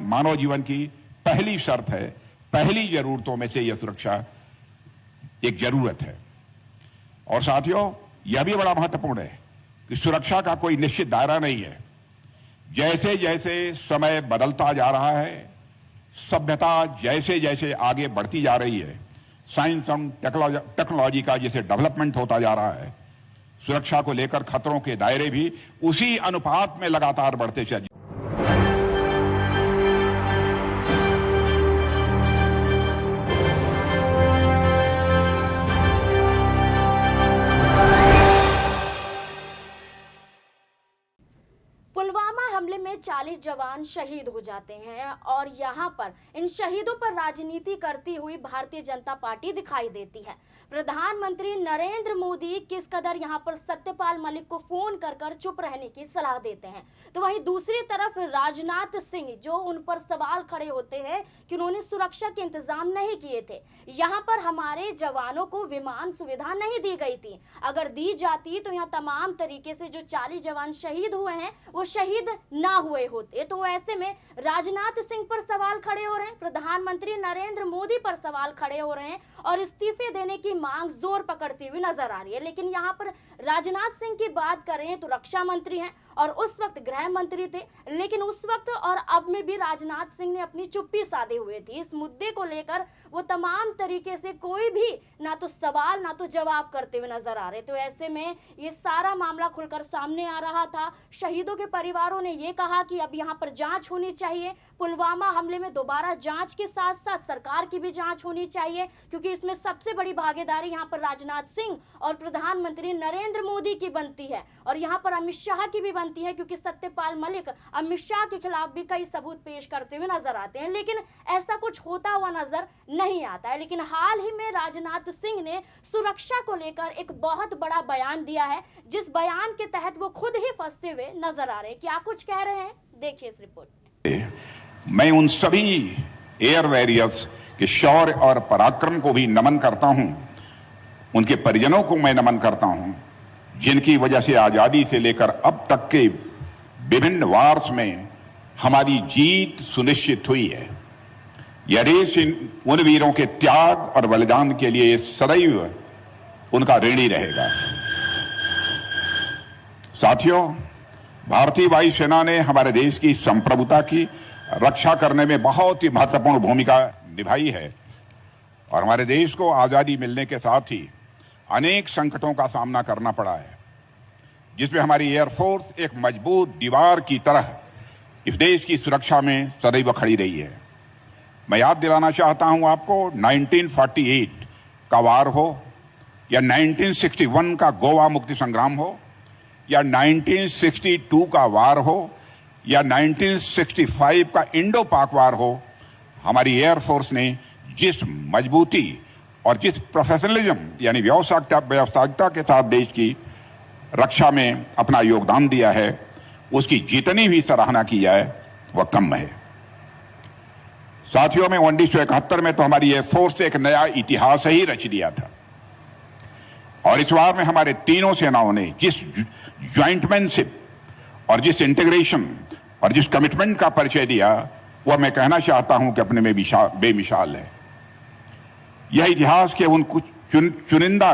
मानव जीवन की पहली शर्त है, पहली जरूरतों में से यह सुरक्षा एक जरूरत है। और साथियों, यह भी बड़ा महत्वपूर्ण है कि सुरक्षा का कोई निश्चित दायरा नहीं है। जैसे जैसे समय बदलता जा रहा है, सभ्यता जैसे जैसे आगे बढ़ती जा रही है, साइंस एंड टेक्नोलॉजी का जैसे डेवलपमेंट होता जा रहा है, सुरक्षा को लेकर खतरों के दायरे भी उसी अनुपात में लगातार बढ़ते चले। पुलवामा हमले में 40 जवान शहीद हो जाते हैं और यहाँ पर इन शहीदों पर राजनीति करती हुई भारतीय जनता पार्टी दिखाई देती है। प्रधानमंत्री नरेंद्र मोदी किस कदर यहाँ पर सत्यपाल मलिक को फोन कर कर चुप रहने की सलाह देते हैं, तो वहीं दूसरी तरफ राजनाथ सिंह जो उन पर सवाल खड़े होते हैं कि उन्होंने सुरक्षा के इंतजाम नहीं किए थे। यहाँ पर हमारे जवानों को विमान सुविधा नहीं दी गई थी, अगर दी जाती तो यहाँ तमाम तरीके से जो 40 जवान शहीद हुए हैं वो शहीद ना हुए होते। तो ऐसे में राजनाथ सिंह पर सवाल खड़े हो रहे हैं, प्रधानमंत्री नरेंद्र मोदी पर सवाल खड़े हो रहे हैं और इस्तीफे देने की मांग जोर पकड़ती हुई नजर आ रही है। लेकिन यहाँ पर राजनाथ सिंह की बात करें तो रक्षा मंत्री हैं और उस वक्त गृह मंत्री थे, लेकिन उस वक्त और अब में भी राजनाथ सिंह ने अपनी चुप्पी साधे हुए थी। इस मुद्दे को लेकर वो तमाम तरीके से कोई भी ना तो सवाल ना तो जवाब करते हुए नजर आ रहे। तो ऐसे में ये सारा मामला खुलकर सामने आ रहा था। शहीदों के परिवारों ने ये कहा कि अब यहाँ पर जांच होनी चाहिए, पुलवामा हमले में दोबारा जांच के साथ साथ सरकार की भी जांच होनी चाहिए, क्योंकि इसमें सबसे बड़ी भागीदारी यहाँ पर राजनाथ सिंह और प्रधानमंत्री नरेंद्र मोदी की बनती है और यहाँ पर अमित शाह की भी बनती है, क्योंकि सत्यपाल मलिक अमित शाह के खिलाफ भी कई सबूत पेश करते हुए नजर आते हैं। लेकिन ऐसा कुछ होता हुआ नजर नहीं आता है। लेकिन हाल ही में राजनाथ सिंह ने सुरक्षा को लेकर एक बहुत बड़ा बयान दिया है, जिस बयान के तहत वो खुद ही फंसते हुए नजर आ रहे हैं। क्या कुछ कह रहे हैं, देखिए इस रिपोर्ट। मैं उन सभी एयर वॉरियर्स के शौर्य और पराक्रम को भी नमन करता हूं, उनके परिजनों को मैं नमन करता हूं, जिनकी वजह से आजादी से लेकर अब तक के विभिन्न वार्स में हमारी जीत सुनिश्चित हुई है। यह देश उन वीरों के त्याग और बलिदान के लिए सदैव उनका ऋणी रहेगा। साथियों, भारतीय वायुसेना ने हमारे देश की संप्रभुता की रक्षा करने में बहुत ही महत्वपूर्ण भूमिका निभाई है और हमारे देश को आजादी मिलने के साथ ही अनेक संकटों का सामना करना पड़ा है, जिसमें हमारी एयरफोर्स एक मजबूत दीवार की तरह इस देश की सुरक्षा में सदैव खड़ी रही है। मैं याद दिलाना चाहता हूं आपको, 1948 का वार हो या 1961 का गोवा मुक्ति संग्राम हो या 1962 का वार हो या 1965 का इंडो पाक वार हो, हमारी एयरफोर्स ने जिस मजबूती और जिस प्रोफेशनलिज्म यानी व्यावसायिकता के साथ देश की रक्षा में अपना योगदान दिया है, उसकी जितनी भी सराहना की जाए वह कम है। साथियों, में 1971 में तो हमारी एयरफोर्स एक नया इतिहास ही रच दिया था और इस बार में हमारे तीनों सेनाओं ने जिस ज्वाइंटमैनशिप और जिस इंटीग्रेशन और जिस कमिटमेंट का परिचय दिया, वह मैं कहना चाहता हूं कि अपने में बेमिसाल है। यह इतिहास के उन कुछ चुनिंदा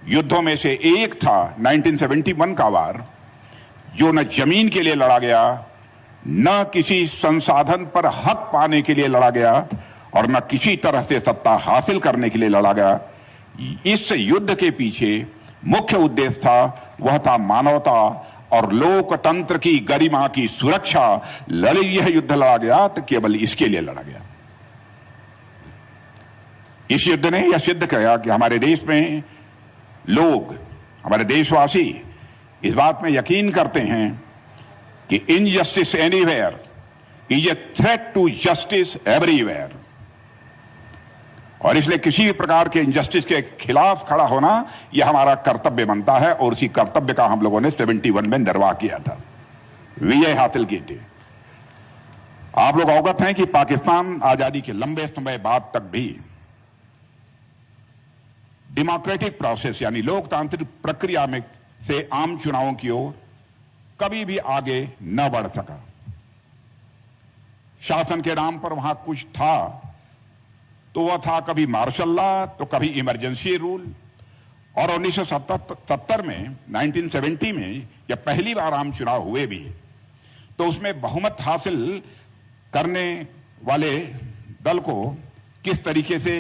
युद्धों में से एक था 1971 का वार, जो न जमीन के लिए लड़ा गया, न किसी संसाधन पर हक पाने के लिए लड़ा गया और न किसी तरह से सत्ता हासिल करने के लिए लड़ा गया। इस युद्ध के पीछे मुख्य उद्देश्य था, वह था मानवता और लोकतंत्र की गरिमा की सुरक्षा। यह युद्ध लड़ा गया तो केवल इसके लिए लड़ा गया। इस युद्ध ने यह सिद्ध किया कि हमारे देश में लोग, हमारे देशवासी इस बात में यकीन करते हैं कि injustice anywhere is a threat to justice everywhere, और इसलिए किसी भी प्रकार के इनजस्टिस के खिलाफ खड़ा होना यह हमारा कर्तव्य बनता है और उसी कर्तव्य का हम लोगों ने 71 में निर्वाह किया था, विजय हासिल की थी। आप लोग अवगत हैं कि पाकिस्तान आजादी के लंबे समय बाद तक भी डेमोक्रेटिक प्रोसेस यानी लोकतांत्रिक प्रक्रिया में से आम चुनावों की ओर कभी भी आगे न बढ़ सका। शासन के नाम पर वहां कुछ था तो वह था कभी मार्शल लॉ तो कभी इमरजेंसी रूल। और 1970 में 1970 में जब पहली बार आम चुनाव हुए भी तो उसमें बहुमत हासिल करने वाले दल को किस तरीके से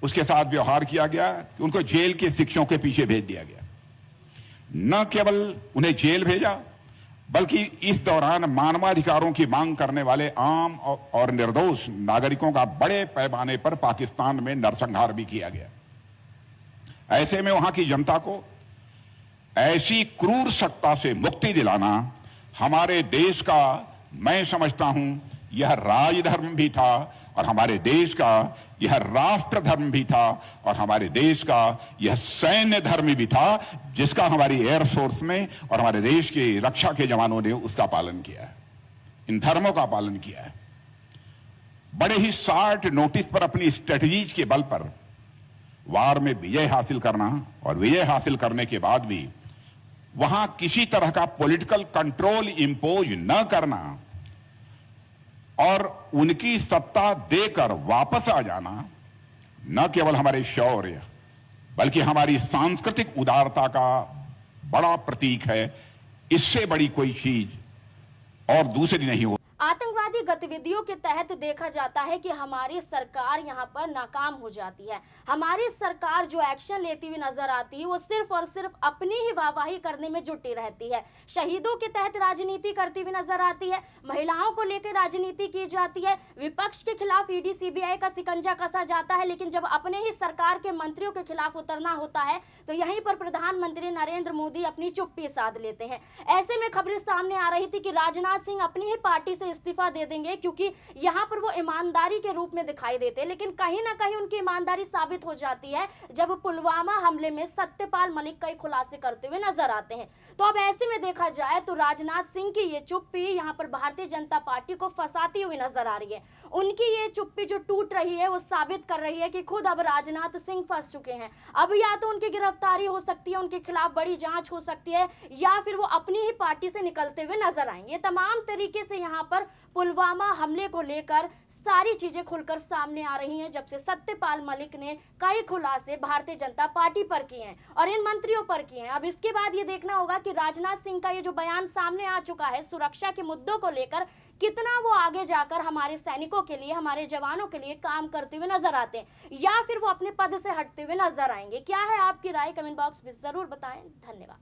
उसके साथ व्यवहार किया गया कि उनको जेल की शिक्षों के पीछे भेज दिया गया। न केवल उन्हें जेल भेजा बल्कि इस दौरान मानवाधिकारों की मांग करने वाले आम और निर्दोष नागरिकों का बड़े पैमाने पर पाकिस्तान में नरसंहार भी किया गया। ऐसे में वहां की जनता को ऐसी क्रूर सत्ता से मुक्ति दिलाना हमारे देश का, मैं समझता हूं, यह राजधर्म भी था और हमारे देश का यह राष्ट्र धर्म भी था और हमारे देश का यह सैन्य धर्म भी था, जिसका हमारी एयरफोर्स ने और हमारे देश के रक्षा के जवानों ने उसका पालन किया है, इन धर्मों का पालन किया है। बड़े ही शार्ट नोटिस पर अपनी स्ट्रेटजीज के बल पर वार में विजय हासिल करना और विजय हासिल करने के बाद भी वहां किसी तरह का पॉलिटिकल कंट्रोल इंपोज न करना और उनकी सत्ता देकर वापस आ जाना न केवल हमारे शौर्य बल्कि हमारी सांस्कृतिक उदारता का बड़ा प्रतीक है। इससे बड़ी कोई चीज और दूसरी नहीं हो। आतंकवादी गतिविधियों के तहत देखा जाता है कि हमारी सरकार यहाँ पर नाकाम हो जाती है। हमारी सरकार जो एक्शन लेती हुई नजर आती है वो सिर्फ और सिर्फ अपनी ही वाहवाही करने में जुटी रहती है। शहीदों के तहत राजनीति करती हुई नजर आती है, महिलाओं को लेकर राजनीति की जाती है, विपक्ष के खिलाफ ईडी सीबीआई का शिकंजा कसा जाता है। लेकिन जब अपने ही सरकार के मंत्रियों के खिलाफ उतरना होता है तो यहीं पर प्रधानमंत्री नरेंद्र मोदी अपनी चुप्पी साध लेते हैं। ऐसे में खबरें सामने आ रही थी कि राजनाथ सिंह अपनी ही पार्टी से इस्तीफा दे देंगे क्योंकि यहाँ पर वो ईमानदारी के रूप में दिखाई देते हैं। लेकिन कहीं ना कहीं उनकी ईमानदारी साबित हो जाती है जब पुलवामा हमले में सत्यपाल मलिक कई खुलासे करते हुए नजर आते हैं। तो अब ऐसे में देखा जाए तो राजनाथ सिंह की ये चुप्पी यहाँ पर भारतीय जनता पार्टी को फंसाती हुई नजर आ रही है। उनकी ये चुप्पी जो टूट रही है वो साबित कर रही है कि खुद अब राजनाथ सिंह फंस चुके हैं। अब या तो उनकी गिरफ्तारी हो सकती है, उनके खिलाफ बड़ी जांच हो सकती है, या फिर वो अपनी ही पार्टी से निकलते हुए नजर आएंगे। तमाम तरीके से यहाँ पर पुलवामा हमले को लेकर सारी चीजें खुलकर सामने आ रही हैं जब से सत्यपाल मलिक ने कई खुलासे भारतीय जनता पार्टी पर किए हैं और इन मंत्रियों पर किए हैं। अब इसके बाद ये देखना होगा कि राजनाथ सिंह का ये जो बयान सामने आ चुका है सुरक्षा के मुद्दों को लेकर, कितना वो आगे जाकर हमारे सैनिकों के लिए, हमारे जवानों के लिए काम करते हुए नजर आते हैं या फिर वो अपने पद से हटते हुए नजर आएंगे। क्या है आपकी राय? कमेंट बॉक्स में जरूर बताएं। धन्यवाद।